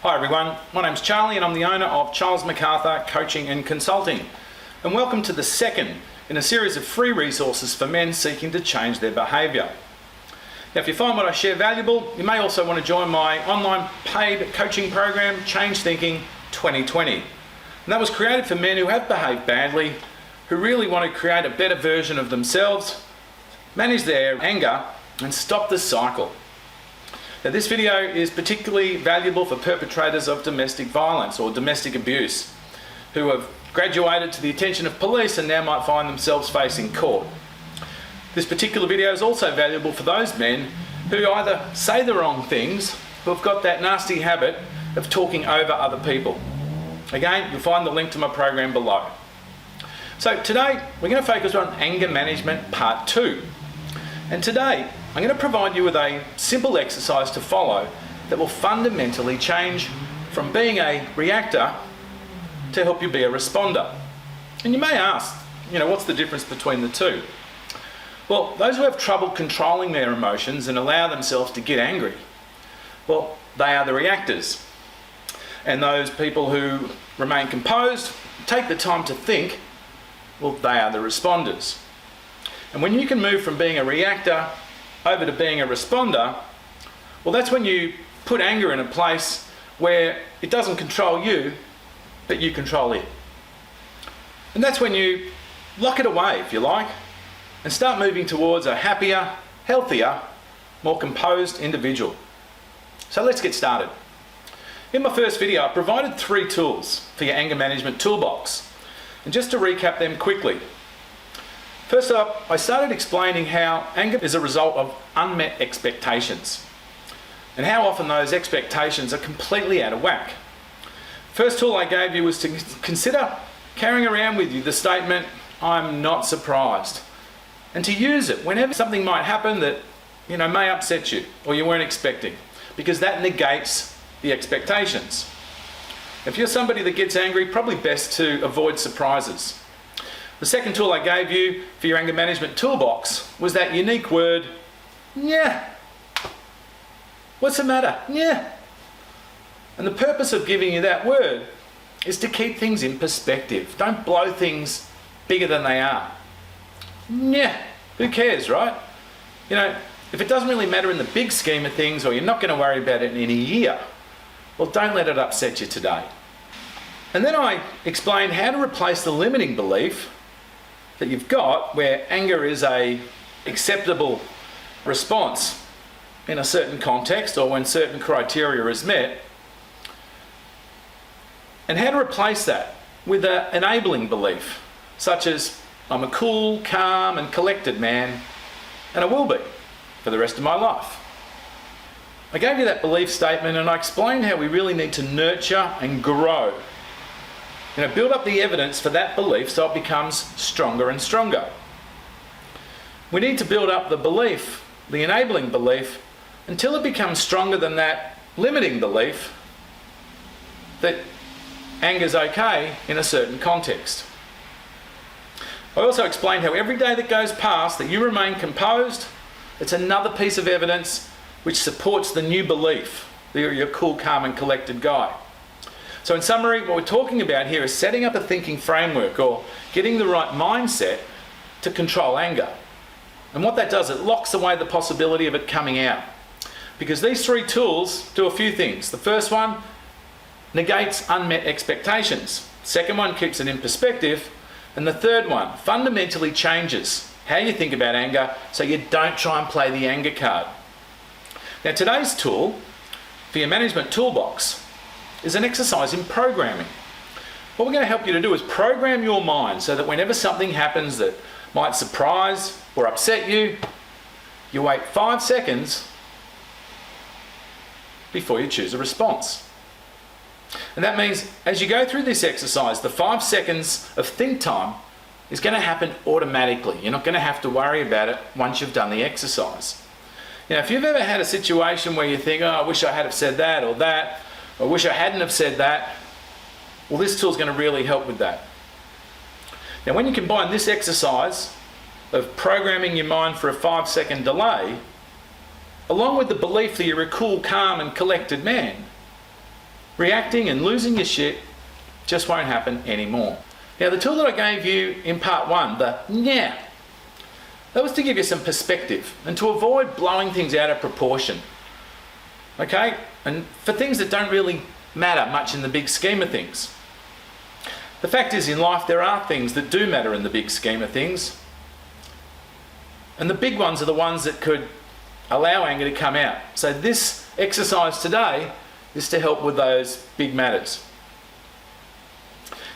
Hi everyone, my name's Charlie and I'm the owner of Charles MacArthur Coaching and Consulting. And welcome to the second in a series of free resources for men seeking to change their behaviour. Now if you find what I share valuable, you may also want to join my online paid coaching program, Change Thinking 2020. And that was created for men who have behaved badly, who really want to create a better version of themselves, manage their anger and stop the cycle. Now this video is particularly valuable for perpetrators of domestic violence or domestic abuse who have graduated to the attention of police and now might find themselves facing court. This particular video is also valuable for those men who either say the wrong things, who have got that nasty habit of talking over other people. Again, you'll find the link to my program below. So today we're going to focus on anger management part 2. And today I'm going to provide you with a simple exercise to follow that will fundamentally change from being a reactor to help you be a responder. And you may ask, what's the difference between the two? Well, those who have trouble controlling their emotions and allow themselves to get angry, well, they are the reactors. And those people who remain composed, take the time to think, well, they are the responders. And when you can move from being a reactor over to being a responder, well, that's when you put anger in a place where it doesn't control you, but you control it. And that's when you lock it away, if you like, and start moving towards a happier, healthier, more composed individual. So let's get started. In my first video, I provided 3 tools for your anger management toolbox. And just to recap them quickly. First up, I started explaining how anger is a result of unmet expectations and how often those expectations are completely out of whack. First tool I gave you was to consider carrying around with you the statement, "I'm not surprised," and to use it whenever something might happen that may upset you or you weren't expecting, because that negates the expectations. If you're somebody that gets angry, probably best to avoid surprises. The second tool I gave you for your anger management toolbox was that unique word, yeah. What's the matter? Yeah. And the purpose of giving you that word is to keep things in perspective. Don't blow things bigger than they are. Yeah. Who cares, right? If it doesn't really matter in the big scheme of things, or you're not going to worry about it in a year, well, don't let it upset you today. And then I explained how to replace the limiting belief that you've got where anger is a acceptable response in a certain context or when certain criteria is met, and how to replace that with an enabling belief such as I'm a cool, calm and collected man and I will be for the rest of my life. I gave you that belief statement and I explained how we really need to nurture and grow. Build up the evidence for that belief so it becomes stronger and stronger. We need to build up the belief, the enabling belief, until it becomes stronger than that limiting belief that anger's okay in a certain context. I also explained how every day that goes past that you remain composed, it's another piece of evidence which supports the new belief that you're a cool, calm and collected guy. So in summary, what we're talking about here is setting up a thinking framework or getting the right mindset to control anger. And what that does, it locks away the possibility of it coming out. Because these 3 tools do a few things. The first one negates unmet expectations. Second one keeps it in perspective. And the third one fundamentally changes how you think about anger so you don't try and play the anger card. Now today's tool for your management toolbox is an exercise in programming. What we're going to help you to do is program your mind so that whenever something happens that might surprise or upset you, you wait 5 seconds before you choose a response. And that means as you go through this exercise, the 5 seconds of think time is going to happen automatically. You're not going to have to worry about it once you've done the exercise. Now, if you've ever had a situation where you think, I wish I had have said that or that, I wish I hadn't have said that, well, this tool is going to really help with that. Now, when you combine this exercise of programming your mind for a 5-second delay, along with the belief that you're a cool, calm and collected man, reacting and losing your shit just won't happen anymore. Now, the tool that I gave you in part one, the yeah, that was to give you some perspective and to avoid blowing things out of proportion. Okay? And for things that don't really matter much in the big scheme of things. The fact is, in life, there are things that do matter in the big scheme of things. And the big ones are the ones that could allow anger to come out. So this exercise today is to help with those big matters.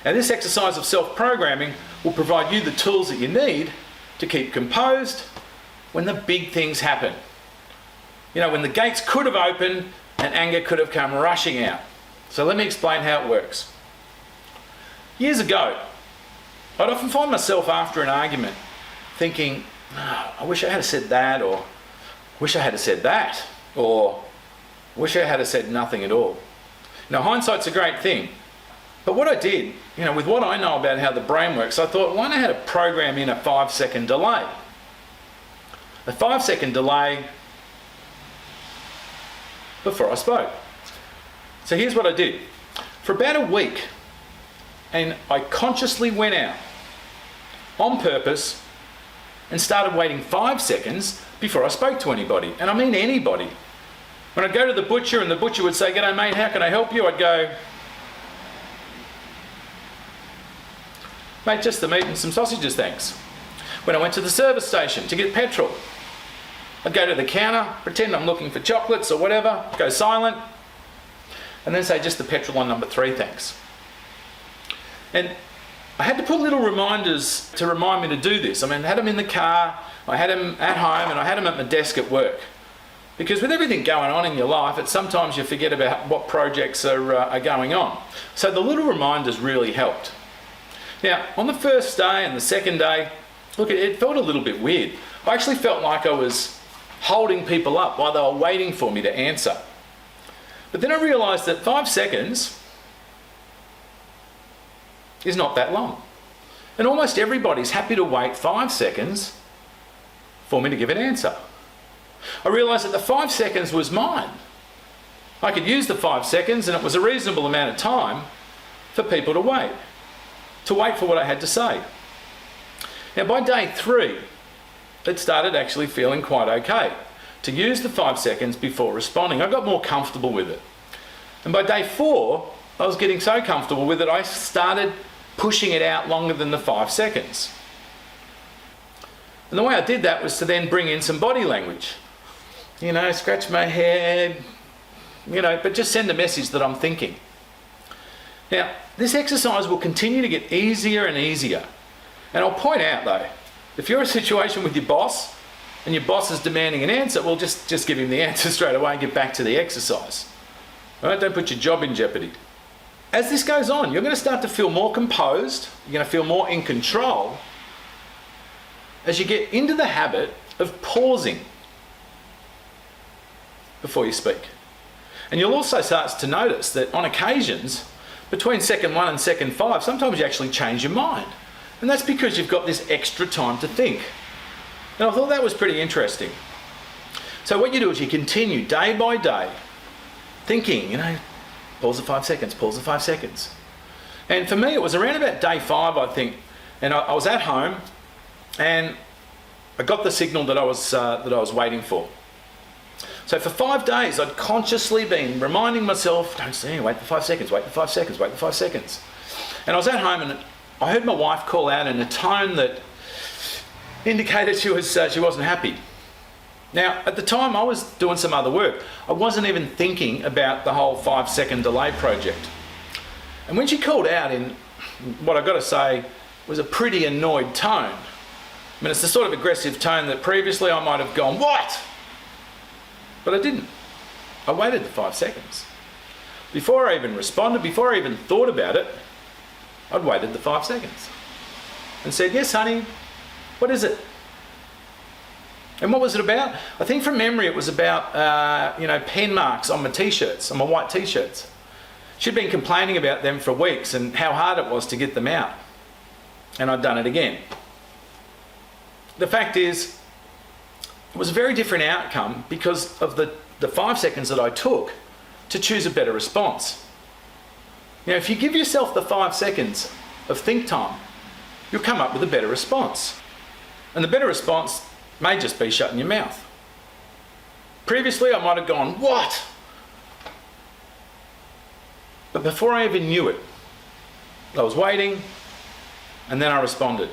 Now, this exercise of self-programming will provide you the tools that you need to keep composed when the big things happen. You know, when the gates could have opened and anger could have come rushing out. So let me explain how it works. Years ago, I'd often find myself after an argument thinking, oh, I wish I had said that, or wish I had said that, or wish I had said nothing at all. Now, hindsight's a great thing. But what I did, you know, with what I know about how the brain works, I thought, why not have to program in a 5-second delay? A 5-second delay before I spoke. So here's what I did. For about a week, and I consciously went out on purpose and started waiting 5 seconds before I spoke to anybody. And I mean anybody. When I'd go to the butcher and the butcher would say, "G'day mate, how can I help you?" I'd go, "Mate, just the meat and some sausages, thanks." When I went to the service station to get petrol, I'd go to the counter, pretend I'm looking for chocolates or whatever, go silent, and then say, "Just the petrol on number 3, thanks." And I had to put little reminders to remind me to do this. I mean, I had them in the car, I had them at home, and I had them at my desk at work. Because with everything going on in your life, sometimes you forget about what projects are going on. So the little reminders really helped. Now, on the first day and the second day, look, it felt a little bit weird. I actually felt like I was holding people up while they were waiting for me to answer. But then I realised that 5 seconds is not that long. And almost everybody's happy to wait 5 seconds for me to give an answer. I realised that the 5 seconds was mine. I could use the 5 seconds, and it was a reasonable amount of time for people to wait for what I had to say. Now, by day 3, it started actually feeling quite okay to use the 5 seconds before responding. I got more comfortable with it. And by day 4, I was getting so comfortable with it, I started pushing it out longer than the 5 seconds. And the way I did that was to then bring in some body language. You know, scratch my head, you know, but just send a message that I'm thinking. Now, this exercise will continue to get easier and easier. And I'll point out though, if you're in a situation with your boss and your boss is demanding an answer, well, just give him the answer straight away and get back to the exercise. All right? Don't put your job in jeopardy. As this goes on, you're going to start to feel more composed, you're going to feel more in control as you get into the habit of pausing before you speak. And you'll also start to notice that on occasions, between second 1 and second 5, sometimes you actually change your mind. And that's because you've got this extra time to think. And I thought that was pretty interesting. So what you do is you continue day by day thinking, you know, pause the 5 seconds, pause the 5 seconds. And for me, it was around about day 5, I think, and I was at home and I got the signal that I was waiting for. So for 5 days, I'd consciously been reminding myself, don't say, wait for 5 seconds, wait for 5 seconds, wait for 5 seconds. And I was at home and I heard my wife call out in a tone that indicated she wasn't happy. Now, at the time, I was doing some other work. I wasn't even thinking about the whole 5-second delay project. And when she called out in what I've got to say was a pretty annoyed tone. I mean, it's the sort of aggressive tone that previously I might have gone, "What?" But I didn't. I waited the 5 seconds. Before I even responded, before I even thought about it, I'd waited the 5 seconds and said, "Yes, honey, what is it?" And what was it about? I think from memory it was about, pen marks on my t-shirts, on my white t-shirts. She'd been complaining about them for weeks and how hard it was to get them out. And I'd done it again. The fact is, it was a very different outcome because of the 5 seconds that I took to choose a better response. If you give yourself the 5 seconds of think time, you'll come up with a better response. And the better response may just be shutting your mouth. Previously, I might have gone, "What?" But before I even knew it, I was waiting, and then I responded.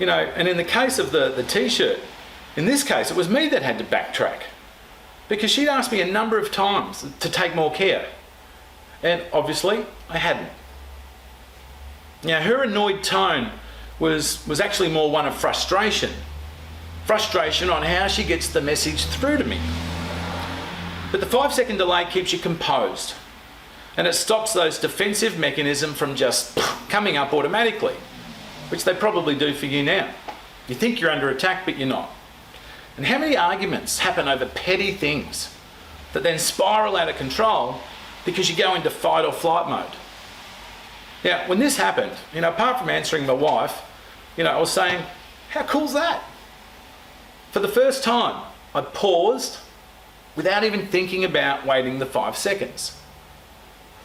And in the case of the t-shirt, in this case, it was me that had to backtrack, because she'd asked me a number of times to take more care. And obviously, I hadn't. Her annoyed tone was actually more one of frustration. Frustration on how she gets the message through to me. But the 5-second delay keeps you composed, and it stops those defensive mechanisms from just coming up automatically, which they probably do for you now. You think you're under attack, but you're not. And how many arguments happen over petty things that then spiral out of control because you go into fight or flight mode? Now, when this happened, apart from answering my wife, I was saying, how cool's that? For the first time, I paused without even thinking about waiting the 5 seconds.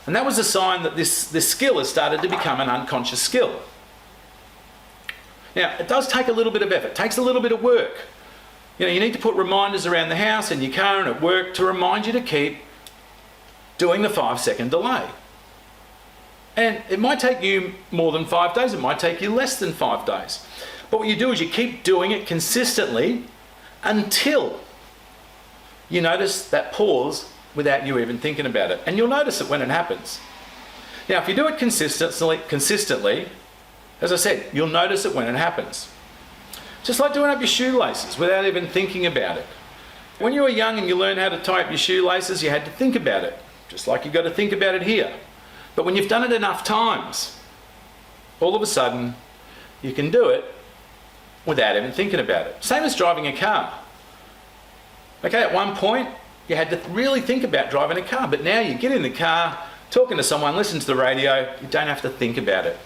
And that was a sign that this skill has started to become an unconscious skill. Now, it does take a little bit of effort, it takes a little bit of work. You need to put reminders around the house, in your car, and at work to remind you to keep doing the 5-second delay. And it might take you more than 5 days, it might take you less than 5 days. But what you do is you keep doing it consistently until you notice that pause without you even thinking about it. And you'll notice it when it happens. Now, if you do it consistently, as I said, you'll notice it when it happens. Just like doing up your shoelaces without even thinking about it. When you were young and you learned how to tie up your shoelaces, you had to think about it, just like you've got to think about it here. But when you've done it enough times, all of a sudden, you can do it without even thinking about it. Same as driving a car. Okay, at one point, you had to really think about driving a car, but now you get in the car, talking to someone, listen to the radio, you don't have to think about it.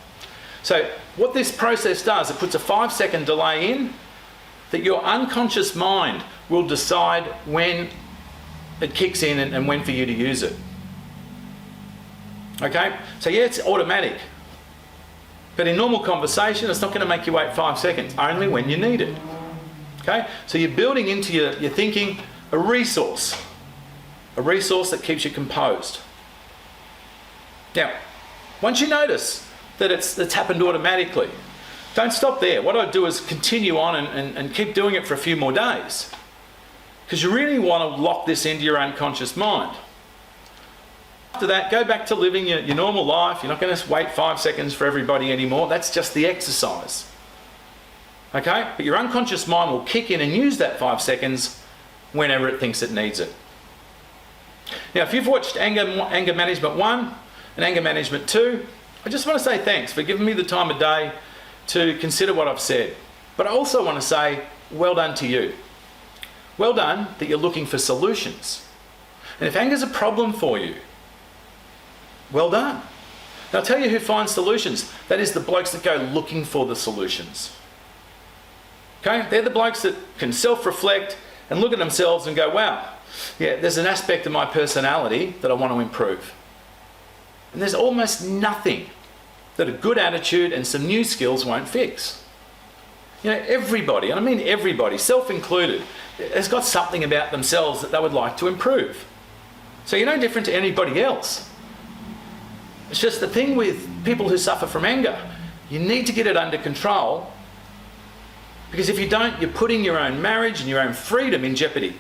So what this process does, it puts a 5-second delay in that your unconscious mind will decide when it kicks in and when for you to use it. Okay, so yeah, it's automatic. But in normal conversation, it's not going to make you wait 5 seconds, only when you need it. Okay, so you're building into your thinking a resource that keeps you composed. Now, once you notice that it's happened automatically, don't stop there. What I do is continue on and keep doing it for a few more days, because you really want to lock this into your unconscious mind. After that, go back to living your normal life. You're not going to wait 5 seconds for everybody anymore. That's just the exercise. Okay? But your unconscious mind will kick in and use that 5 seconds whenever it thinks it needs it. Now, if you've watched Anger Management 1 and Anger Management 2, I just want to say thanks for giving me the time of day to consider what I've said. But I also want to say, well done to you. Well done that you're looking for solutions. And if anger's a problem for you, well done. Now, I'll tell you who finds solutions. That is the blokes that go looking for the solutions. Okay? They're the blokes that can self-reflect and look at themselves and go, wow, yeah, there's an aspect of my personality that I want to improve. And there's almost nothing that a good attitude and some new skills won't fix. Everybody, and I mean everybody, self-included, has got something about themselves that they would like to improve. So you're no different to anybody else. It's just the thing with people who suffer from anger, you need to get it under control, because if you don't, you're putting your own marriage and your own freedom in jeopardy.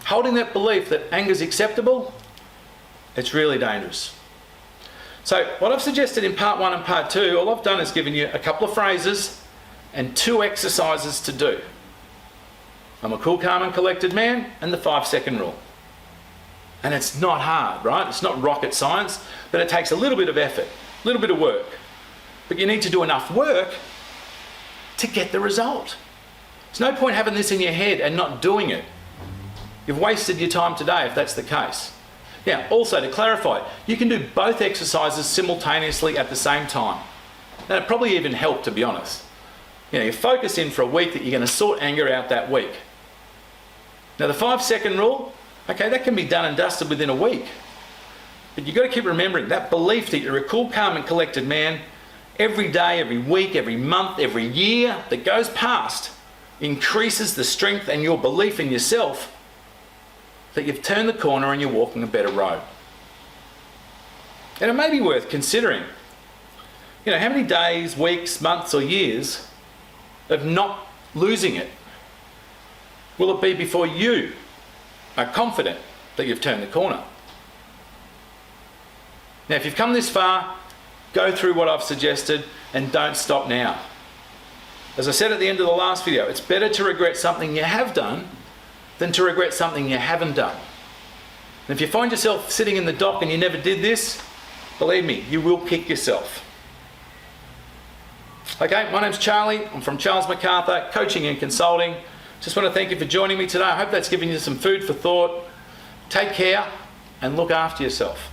Holding that belief that anger is acceptable, it's really dangerous. So what I've suggested in part 1 and part 2, all I've done is given you a couple of phrases and 2 exercises to do. I'm a cool, calm and collected man, and the 5-second rule. And it's not hard, right? It's not rocket science, but it takes a little bit of effort, a little bit of work. But you need to do enough work to get the result. There's no point having this in your head and not doing it. You've wasted your time today if that's the case. Now, also to clarify, you can do both exercises simultaneously at the same time. That'd probably even help, to be honest. You focus in for a week that you're going to sort anger out that week. Now, the 5-second rule, okay, that can be done and dusted within a week. But you've got to keep remembering that belief that you're a cool, calm and collected man every day, every week, every month, every year that goes past increases the strength and your belief in yourself that you've turned the corner and you're walking a better road. And it may be worth considering, how many days, weeks, months or years of not losing it will it be before you are confident that you've turned the corner? Now, if you've come this far, go through what I've suggested and don't stop now. As I said at the end of the last video, it's better to regret something you have done than to regret something you haven't done. And if you find yourself sitting in the dock and you never did this, believe me, you will kick yourself. Okay, my name's Charlie. I'm from Charles Macarthur, Coaching and Consulting. Just want to thank you for joining me today. I hope that's given you some food for thought. Take care and look after yourself.